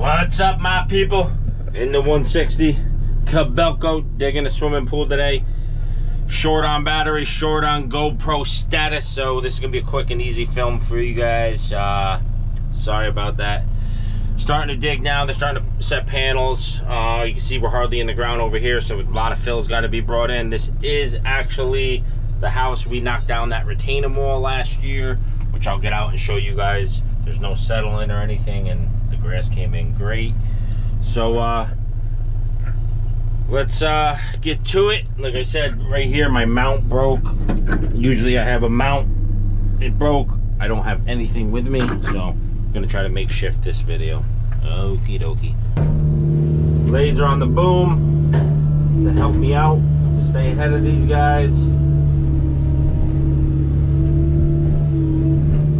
What's up, my people? In the 160 Kobelco, digging a swimming pool today. Short on battery, short on GoPro status, so this is gonna be a quick and easy film for you guys. Sorry about that. Starting to dig now. They're starting to set panels. You can see we're hardly in the ground over here, so a lot of fill's got to be brought in. This is actually the house we knocked down that retaining wall last year, which I'll get out and show you guys. There's no settling or anything, and the grass came in great. So let's get to it. Like I said, right here my mount broke. Usually I have a mount. It broke. I don't have anything with me, so I'm gonna try to makeshift this video. Okie dokie. Laser on the boom to help me out to stay ahead of these guys.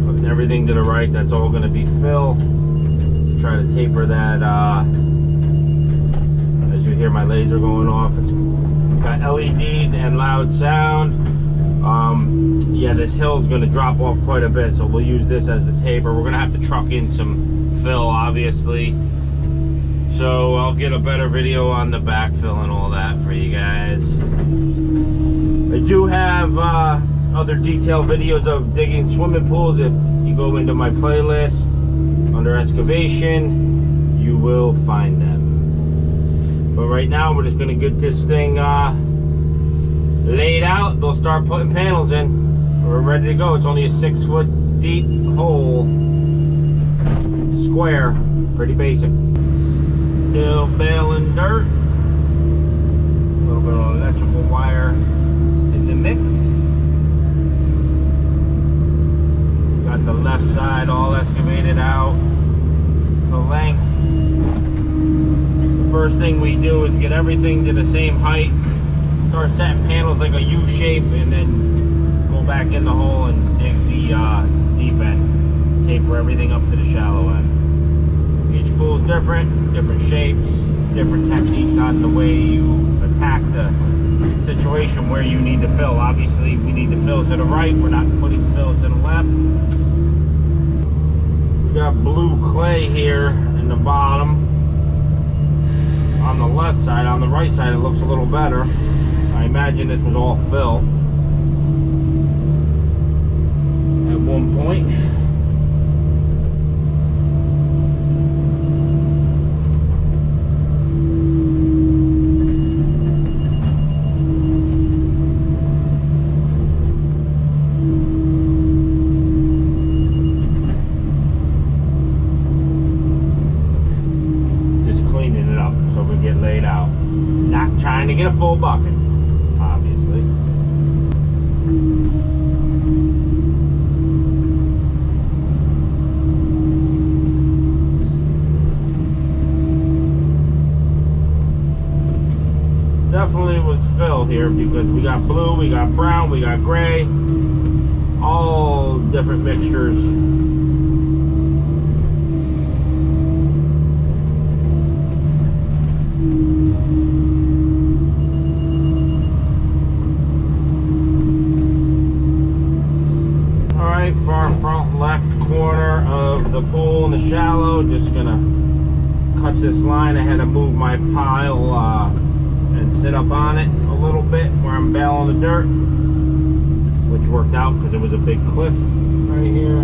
Putting everything to the right. That's all gonna be fill to try to taper that. As you hear my laser going off, it's got LEDs and loud sound. Yeah, this hill's going to drop off quite a bit, so we'll use this as the taper. We're going to have to truck in some fill, obviously, so I'll get a better video on the backfill and all that for you guys. I do have other detailed videos of digging swimming pools. If you go into my playlist under excavation, you will find them. But right now we're just going to get this thing laid out. They'll start putting panels in. We're ready to go. It's only a 6 foot deep hole, square, pretty basic. Still baling dirt, a little bit of electrical wire in the mix. Got the left side all excavated out to length. The first thing we do is get everything to the same height, start setting panels like a U shape, and then go back in the hole and dig the deep end. Taper everything up to the shallow end. Each pool is different, different shapes, different techniques on the way you attack the situation where you need to fill. Obviously, we need to fill to the right. We're not putting fill to the left. We got blue clay here in the bottom. On the left side, on the right side, it looks a little better. I imagine this was all fill at one point. Just cleaning it up so we get laid out. Not trying to get a full bucket, obviously. Definitely was fill here because we got blue, we got brown, we got gray, all different mixtures. Alright, far front left corner of the pool in the shallow, just gonna cut this line. I had to move my pile and sit up on it a little bit where I'm baling the dirt, which worked out because it was a big cliff right here.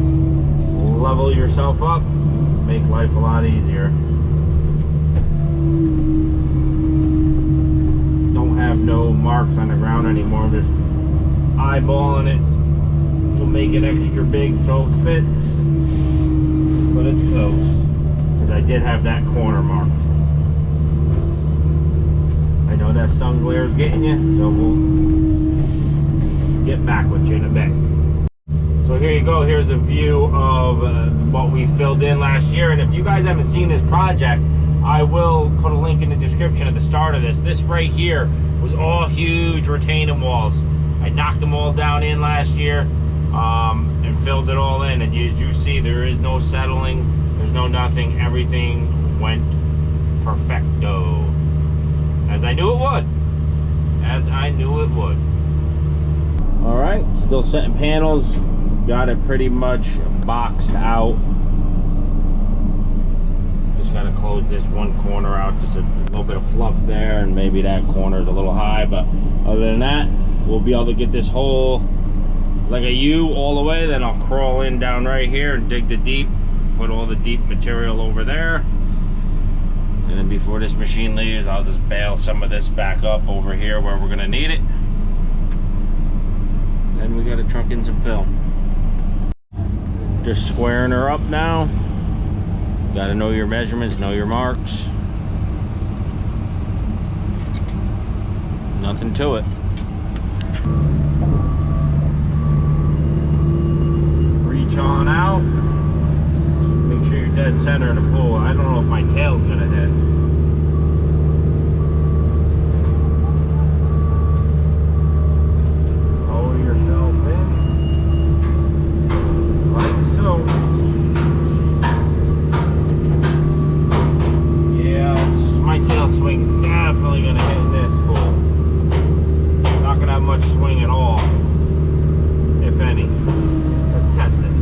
Level yourself up, make life a lot easier. Don't have no marks on the ground anymore. I'm just eyeballing it. We'll make it extra big so it fits, but it's close because I did have that corner marked. I know that sun glare is getting you, so we'll get back with you in a bit. So here you go. Here's a view of what we filled in last year. And if you guys haven't seen this project, I will put a link in the description at the start of this. This right here was all huge retaining walls. I knocked them all down in last year and filled it all in. And as you see, there is no settling. There's no nothing. Everything went perfecto. As I knew it would. As I knew it would. Alright, still setting panels. Got it pretty much boxed out. Just gotta close this one corner out, just a little bit of fluff there, and maybe that corner is a little high, but other than that, we'll be able to get this hole like a U all the way. Then I'll crawl in down right here and dig the deep, put all the deep material over there, and then before this machine leaves, I'll just bale some of this back up over here where we're gonna need it. Then we gotta truck in some fill. Just squaring her up now. Gotta know your measurements, know your marks. Nothing to it. Reach on out. Make sure you're dead center in the pool. I don't know if my tail's gonna hit. Lower yourself in. Like so. My tail swing's definitely gonna hit in this pool. Not gonna have much swing at all, if any. Let's test it.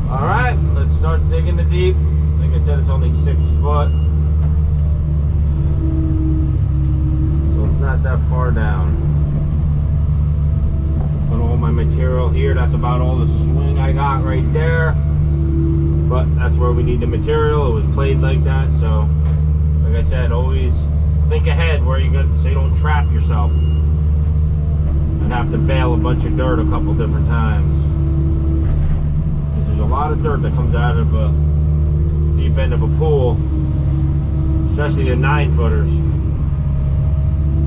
Alright, let's start digging the deep. Like I said, it's only 6 foot. So it's not that far down. Put all my material here. That's about all the swing I got right there. But that's where we need the material. It was played like that, so like I said, always think ahead where you're going, so you don't trap yourself and have to bale a bunch of dirt a couple different times. Because there's a lot of dirt that comes out of a deep end of a pool, especially the 9-footers.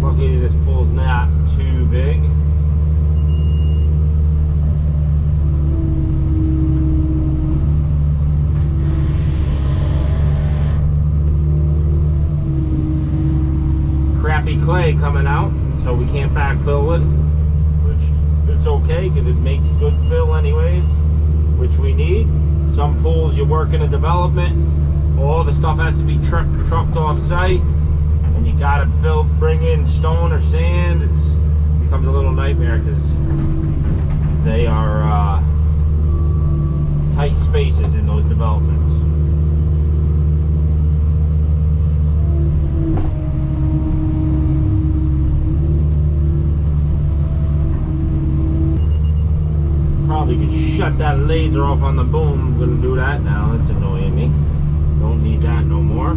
Luckily this pool's not too big. Crappy clay coming out, so we can't backfill it, which it's okay because it makes good fill anyways, which we need. Some pools you work in a development, all the stuff has to be trucked off site, and you gotta bring in stone or sand. It becomes a little nightmare because they are tight spaces in those developments. Probably could shut that laser off on the boom. I'm gonna do that now. That's annoying me. Don't need that no more.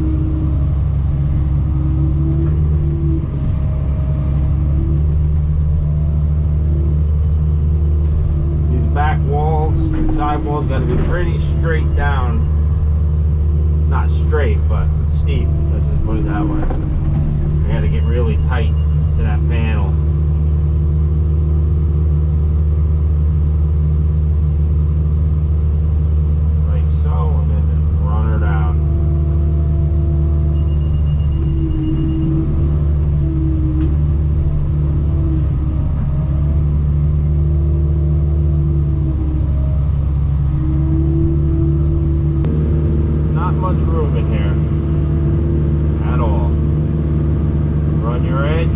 These back walls and side walls got to be pretty straight down. Not straight, but steep. Let's just put it that way. I got to get really tight to that panel. And then just run her down. Not much room in here at all. Run your edge.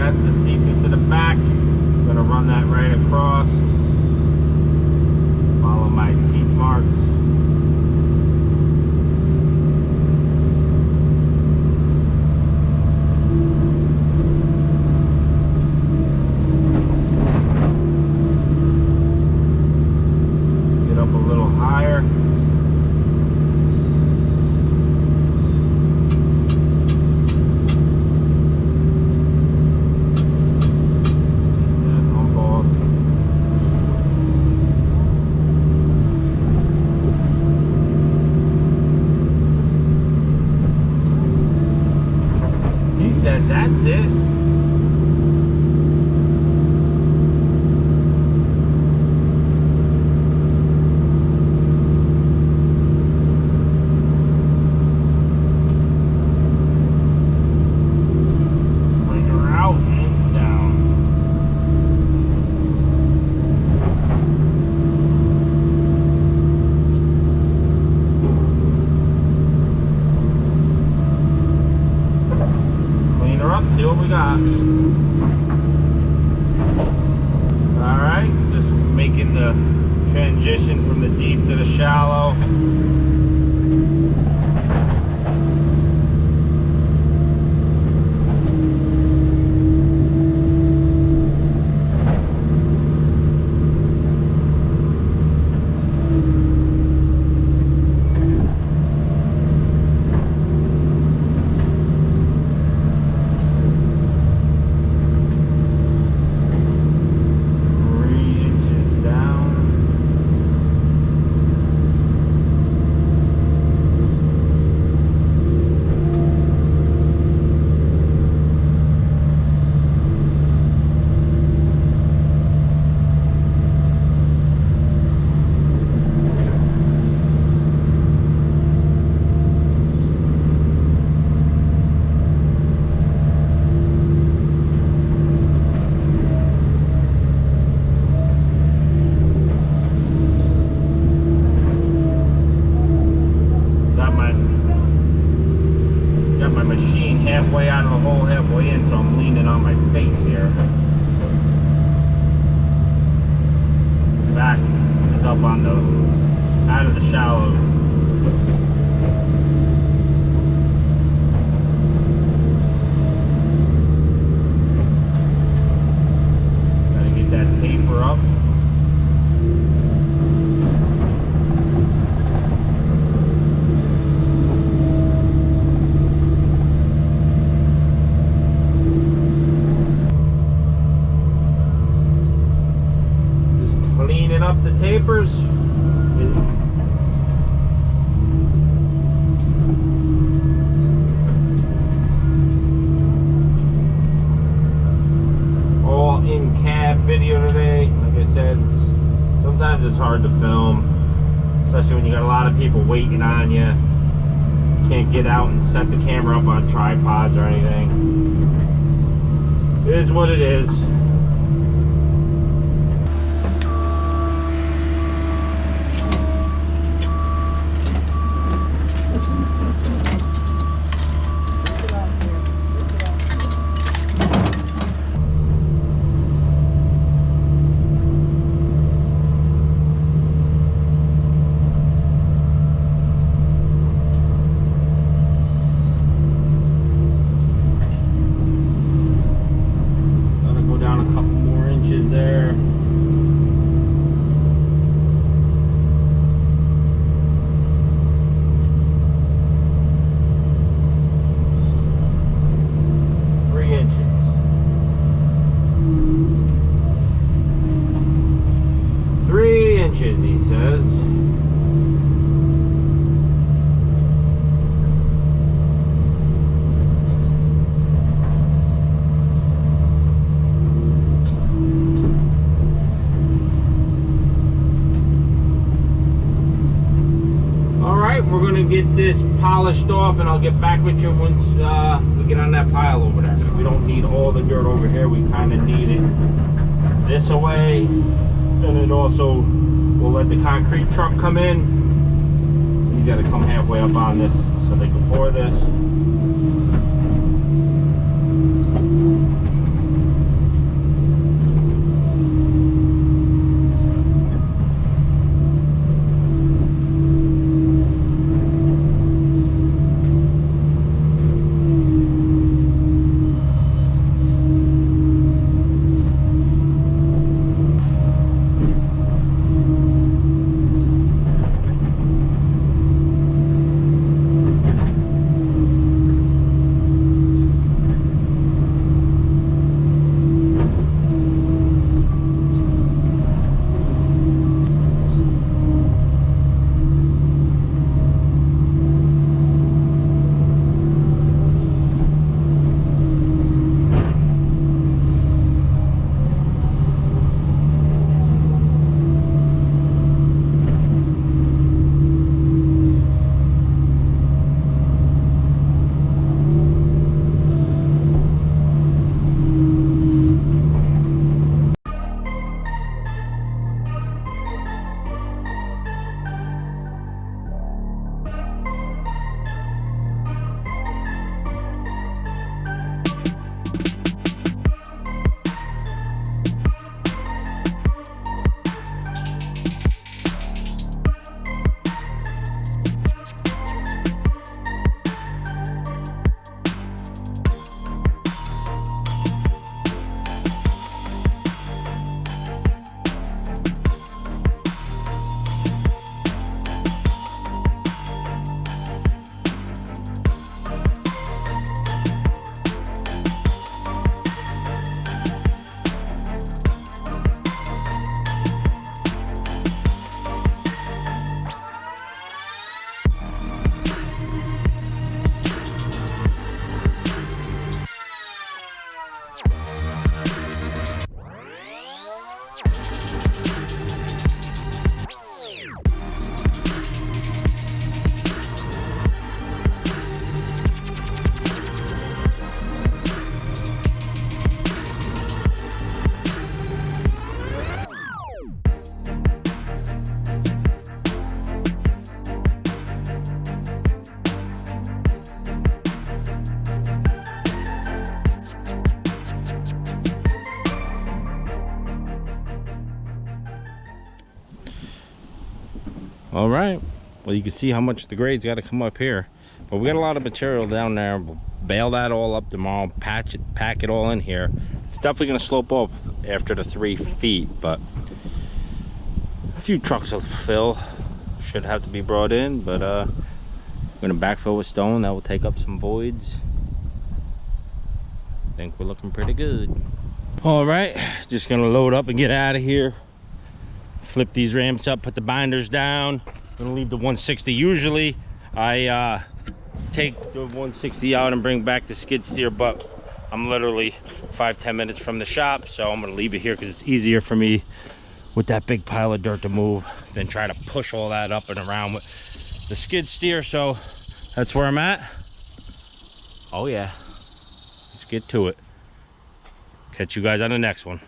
That's the steepness of the back. I'm gonna run that right across. Follow my teeth marks. Get up a little higher. That's it. Bring her out and down. Up, see what we got. Alright, just making the transition from the deep to the shallow. Halfway out of the hole, halfway in, so I'm leaning on my face here. Back is up on the out of the shallow. Gotta get that taper up. Cleaning up the tapers. All in cab video today. Like I said, sometimes it's hard to film, especially when you got a lot of people waiting on you. You can't get out and set the camera up on tripods or anything. It is what it is. He says. Alright, we're going to get this polished off and I'll get back with you once we get on that pile over there. We don't need all the dirt over here, we kind of need it this away, and it also we'll let the concrete truck come in. He's got to come halfway up on this so they can pour this. All right, well, you can see how much the grade's got to come up here, but we got a lot of material down there. We'll bale that all up tomorrow, patch it, pack it all in here. It's definitely going to slope off after the 3 feet, but a few trucks of fill should have to be brought in, but we're going to backfill with stone. That will take up some voids. I think we're looking pretty good. All right, just going to load up and get out of here. Flip these ramps up, put the binders down. I'm gonna leave the 160. Usually I take the 160 out and bring back the skid steer, but I'm literally 5-10 minutes from the shop, so I'm gonna leave it here because it's easier for me with that big pile of dirt to move than try to push all that up and around with the skid steer. So that's where I'm at. Oh yeah, let's get to it. Catch you guys on the next one.